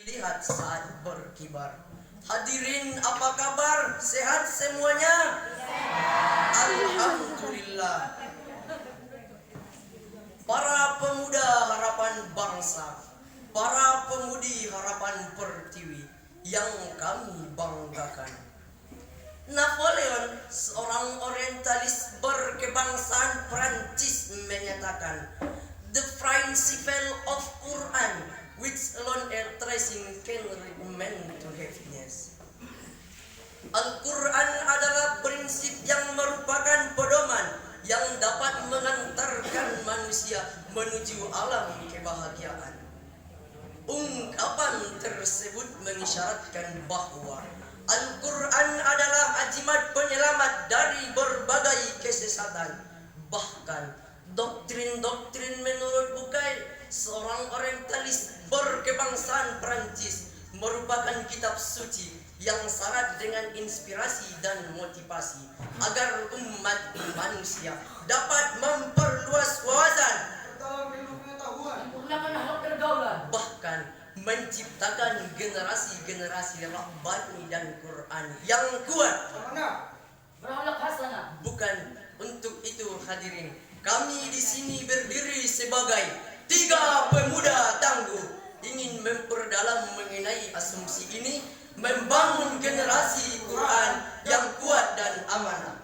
Lihat saat berkibar. Hadirin, apa kabar? Sehat semuanya? Alhamdulillah. Para pemuda harapan bangsa, para pemudi harapan pertiwi yang kami banggakan. Napoleon, seorang orientalis berkebangsaan Prancis, menyatakan, "The principle of Quran, which alone a tracing can lead man to happiness." Al-Quran adalah prinsip yang merupakan pedoman yang dapat mengantarkan manusia menuju alam kebahagiaan. Ungkapan tersebut mengisyaratkan bahwa Al-Quran adalah ajimat penyelamat dari berbagai kesesatan. Bahkan doktrin-doktrin menurut Bucaille, seorang orientalis berkebangsaan Prancis, merupakan kitab suci yang syarat dengan inspirasi dan motivasi agar umat manusia dapat memperluas wawasan, bahkan menciptakan generasi-generasi Rabbani dan Quran yang kuat. Bukan untuk itu, hadirin, kami di sini berdiri sebagai tiga pemuda tangguh, ingin memperdalam mengenai asumsi ini, membangun generasi Quran yang kuat dan amanah.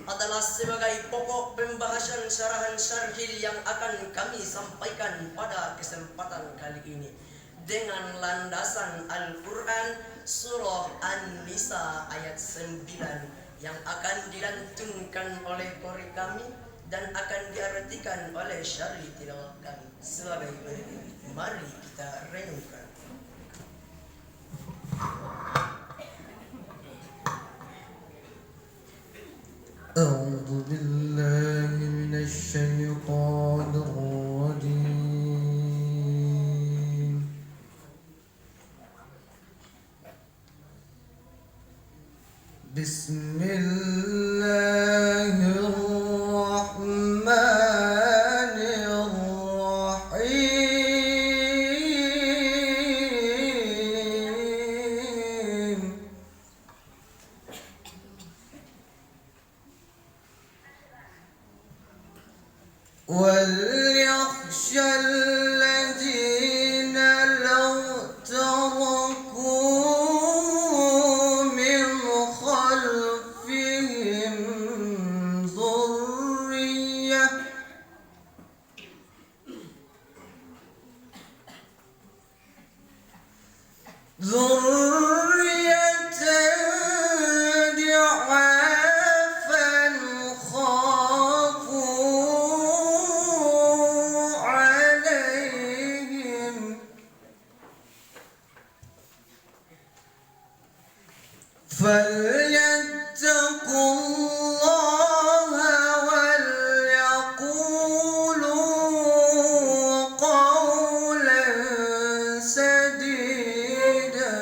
Adalah sebagai pokok pembahasan syarahan syarhil yang akan kami sampaikan pada kesempatan kali ini dengan landasan Al-Quran surah An-Nisa ayat 9 yang akan dilantunkan oleh qori kami dan akan diartikan oleh syarih tilawah kami sebagai berikut. Mari kita renungkan. أعوذ بالله من الشيطان الرجيم بسم الله الرحمن الرحيم وليخشى الذين لو تركوا من خلفهم ذرية ضعافا خافوا عليهم فليتقوا الله وليقولوا قولا سديدا.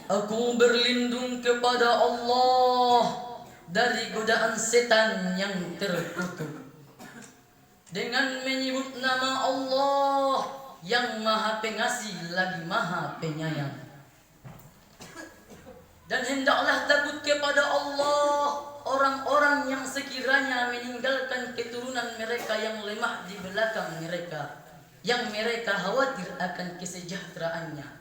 Aku berlindung kepada Allah dari godaan setan yang terkutuk dengan menyebut nama Allah yang Maha Pengasih lagi Maha Penyayang. Dan hendaklah takut kepada Allah orang-orang yang sekiranya meninggalkan keturunan mereka yang lemah di belakang mereka, yang mereka khawatir akan kesejahteraannya.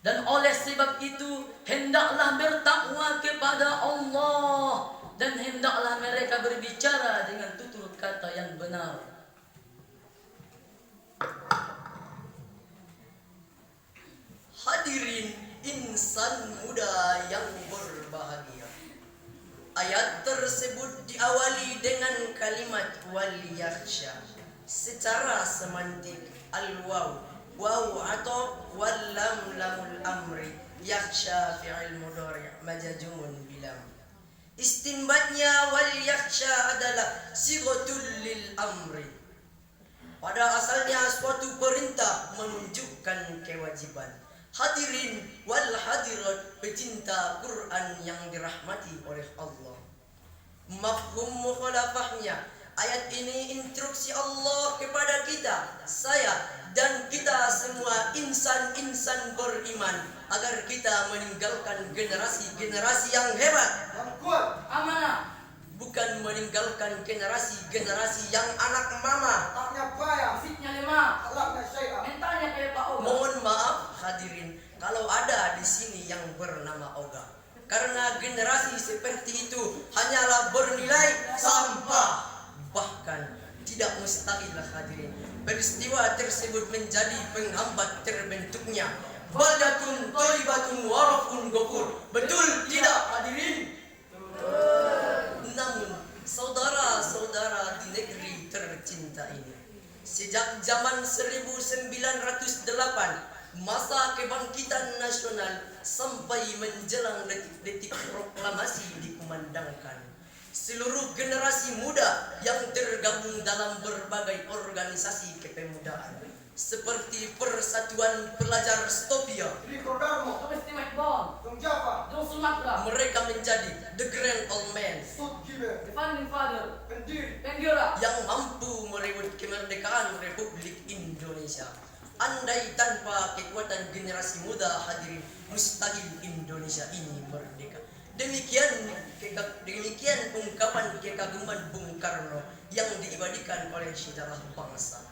Dan oleh sebab itu hendaklah bertakwa kepada Allah dan hendaklah mereka berbicara dengan tutur kata yang benar. Hadirin insan muda yang berbahagia, ayat tersebut diawali dengan kalimat waliyakhsha. Secara semantik, al-waw, waw atau wal-lam lamul amri, yakhsha fi'il mudhari' majazumun bilam. Istinbatnya waliyakhsha adalah sighatul lil amri. Pada asalnya suatu perintah menunjukkan kewajiban. Hadirin wal hadirat pecinta Quran yang dirahmati oleh Allah, mafhum mukhalafahnya Ayat ini instruksi Allah kepada kita, saya dan kita semua insan-insan beriman, agar kita meninggalkan generasi-generasi yang hebat, amanah, bukan meninggalkan generasi-generasi yang anak mama. fisiknya lemah, mentalnya kayak Pak Oga. Mohon maaf hadirin, kalau ada di sini yang bernama Oga, karena generasi seperti itu hanyalah bernilai sampah. Bahkan tidak mustahil hadirin, peristiwa tersebut menjadi penghambat terbentuknya baldatun thayyibatun wa rabbun ghafur. Betul tidak hadirin? Namun saudara-saudara di negeri tercinta ini, sejak zaman 1908, masa kebangkitan nasional sampai menjelang detik-detik proklamasi dikumandangkan, seluruh generasi muda yang tergabung dalam berbagai organisasi kepemudaan seperti Persatuan Pelajar Stopia, Domestic Bond, Dong Sumatera, mereka menjadi the grand old men the founding father, Penggera, yang mampu merebut kemerdekaan Republik Indonesia. Andai tanpa kekuatan generasi muda hadirin, mustahil Indonesia ini merdeka. Demikian ungkapan kekaguman Bung Karno yang diabadikan oleh sejarah bangsa.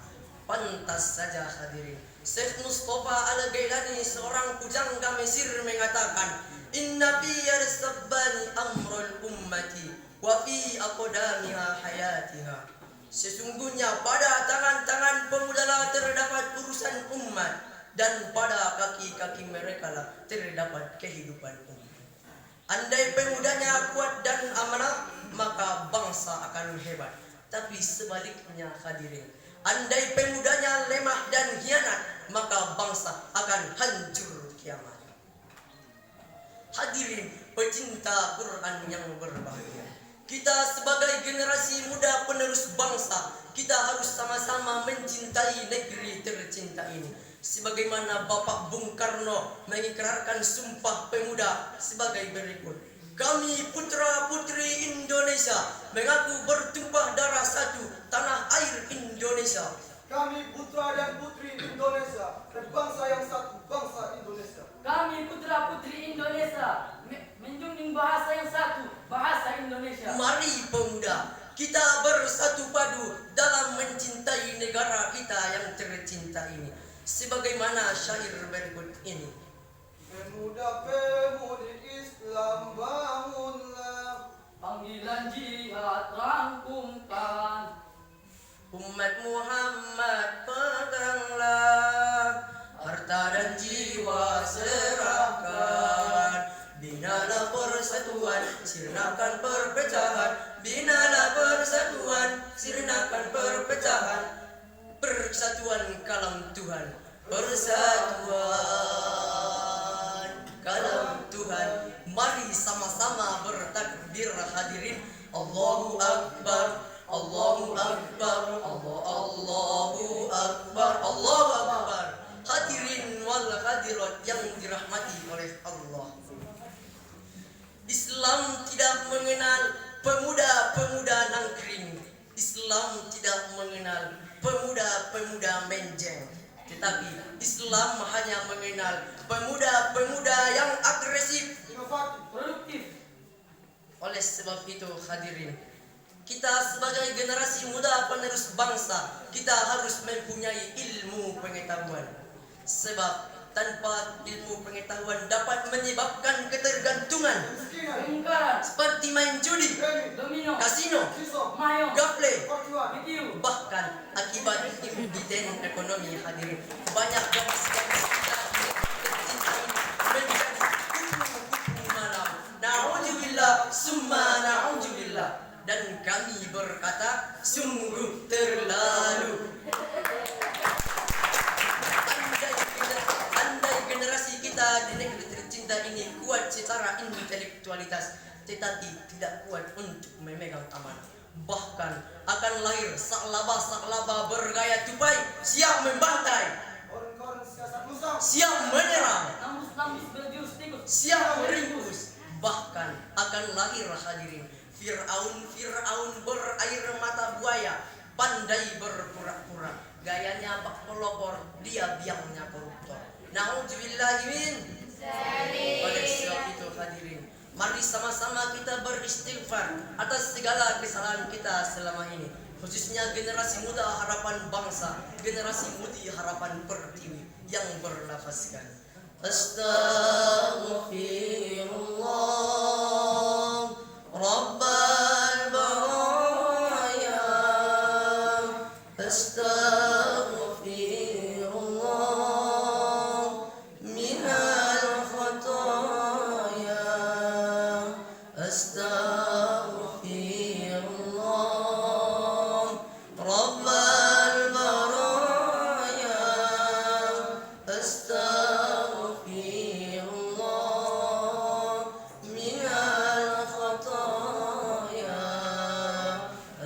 Pantas saja hadirin, Syekh Mustafa Al-Gailani, seorang pujangga Mesir, mengatakan, inna fi yarsabbani amrul ummati wa fi aqdamiha hayatiha. Sesungguhnya pada tangan-tangan pemuda lah terdapat urusan umat, dan pada kaki-kaki mereka lah terdapat kehidupan umat. Andai pemudanya kuat dan amanah, maka bangsa akan hebat. Tapi sebaliknya hadirin, andai pemudanya lemah dan hianat, maka bangsa akan hancur kiamat. Hadirin pecinta Quran yang berbahagia, kita sebagai generasi muda penerus bangsa, kita harus sama-sama mencintai negeri tercinta ini. Sebagaimana Bapak Bung Karno mengikrarkan Sumpah Pemuda sebagai berikut. Kami putra-putri Indonesia mengaku bertumpah darah satu tanah air Indonesia. Kami putra dan putri Indonesia dan bangsa yang satu, bangsa Indonesia. kami putra-putri Indonesia menjunjung bahasa yang satu, bahasa Indonesia. Mari pemuda, kita bersatu padu dalam mencintai negara kita yang tercinta ini. Sebagaimana syair berikut ini. Pemuda-pemudi Islam bangunlah, Panggilan jihad rangkumkan, Umat Muhammad peganglah, harta dan jiwa serahkan. Binalah persatuan, sirnakan perpecahan. Binalah persatuan, sirnakan perpecahan. Persatuan kalam Tuhan, persatuan kalam Tuhan. Mari sama-sama bertakbir hadirin. Allahu Akbar, Allahu Akbar, Allahu Akbar, Allahu Akbar. Hadirin wal hadirat yang dirahmati oleh Allah, Islam tidak mengenal pemuda-pemuda nangkring. Islam tidak mengenal pemuda-pemuda menjeng. Tetapi Islam hanya mengenal pemuda-pemuda yang agresif, inovatif, produktif. Oleh sebab itu hadirin, kita sebagai generasi muda penerus bangsa, kita harus mempunyai ilmu pengetahuan. Sebab tanpa ilmu pengetahuan dapat menyebabkan ketergantungan, kemiskinan, Kemungkaran, seperti main judi, remi, domino, kasino, sisok, mayo, gaple. perjuangan. video. Bahkan akibat dividend ekonomi hadirin, banyak gadis-gadis kita tercinta ini menjadi kupu-kupu malam. Na'udzubillah summa na'udzubillah. Dan kami berkata, sungguh terlalu. Andai generasi kita di negeri tercinta ini kuat secara intelektualitas, tetapi tidak kuat untuk memegang amanah, bahkan akan lahir saklaba-saklaba bergaya tupai, siap membantai, Orang-orang siasat musang, siap menyerang, Nambus-nambus berjurus tikus. siap meringkus. Bahkan akan lahir hadirin Fir'aun berair mata buaya, pandai berpura-pura, gayanya bak pelopor, dia biangnya koruptor. Na'udzubillahi min dzalik. Oleh sebab itu hadirin, mari sama-sama kita beristighfar atas segala kesalahan kita selama ini, khususnya generasi muda harapan bangsa, generasi mudi harapan pertiwi yang bernafaskan. Astaghfirullah Rabbal baraya, astaghfirullah minal khataya, astaghfirullah Rabbal baraya, astaghfirullah minal khataya,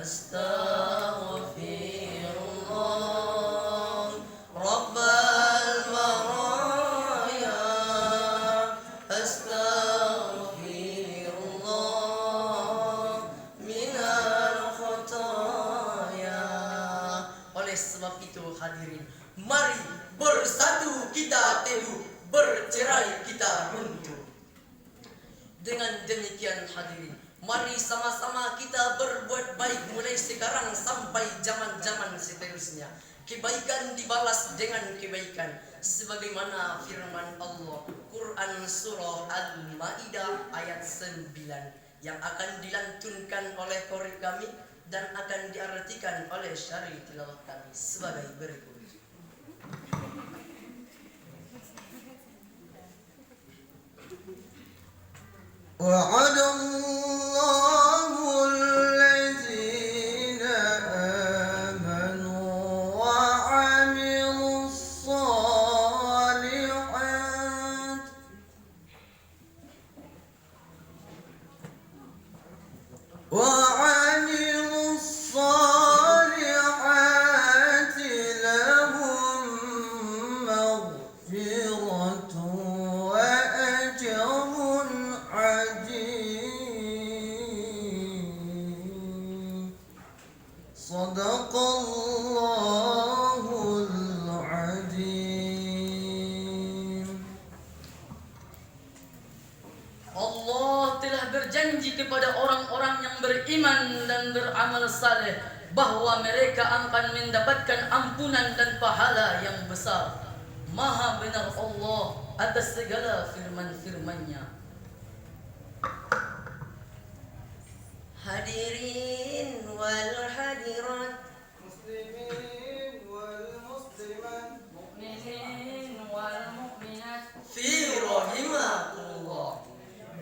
astaghfirullah Rabbal baraya, astaghfirullah minal khataya. Oleh sebab itu hadirin, mari bersatu kita teguh, bercerai kita runtuh. Dengan demikian hadirin, mari sama-sama kita berbuat baik mulai sekarang sampai zaman-zaman seterusnya. Kebaikan dibalas dengan kebaikan, sebagaimana firman Allah Quran surah Al-Maidah ayat 9 yang akan dilantunkan oleh qori kami dan akan diartikan oleh syari tilawah kami sebagai berikut. وعد الله الذين آمنوا وعملوا الصالحات لهم مغفرة وأجر عظيم. صدق الله العظيم. Allah telah berjanji kepada orang-orang yang beriman dan beramal saleh bahwa mereka akan mendapatkan ampunan dan pahala yang besar. Maha benar Allah atas segala firman-firman-Nya. Hadirin wal hadirat, muslimin wal muslimat, Mukminin wal mukminat. fi rahimakumullah.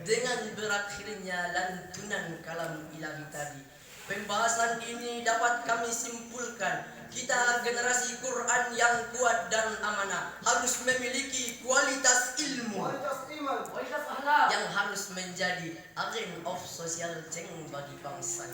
Dengan berakhirnya lantunan kalam ilahi tadi, pembahasan ini dapat kami simpulkan, kita generasi Quran yang kuat dan amanah harus memiliki kualitas ilmu kualitas iman, Kualitas akhlak. yang harus menjadi agent of social change bagi bangsa.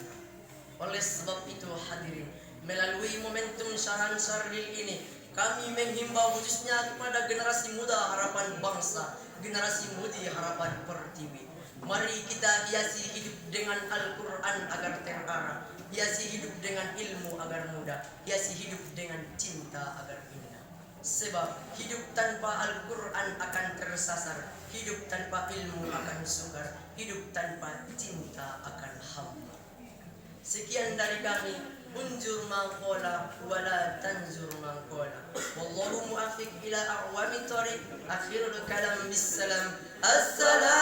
Oleh sebab itu hadirin, melalui momentum Syaran Syardil ini, kami menghimbau khususnya kepada generasi muda harapan bangsa, generasi mudi harapan pertiwi. Mari kita hiasi hidup dengan Al-Quran agar terarah, hiasi hidup dengan ilmu agar mudah, hiasi hidup dengan cinta agar indah. Sebab hidup tanpa Al-Quran akan tersasar, hidup tanpa ilmu akan sukar, hidup tanpa cinta akan hampa. Sekian dari kami, unjur mangkola wala tanzur mangkola. Wallahu muafiq ila a'wami tariq. Akhirul kalam bissalam. Assalam.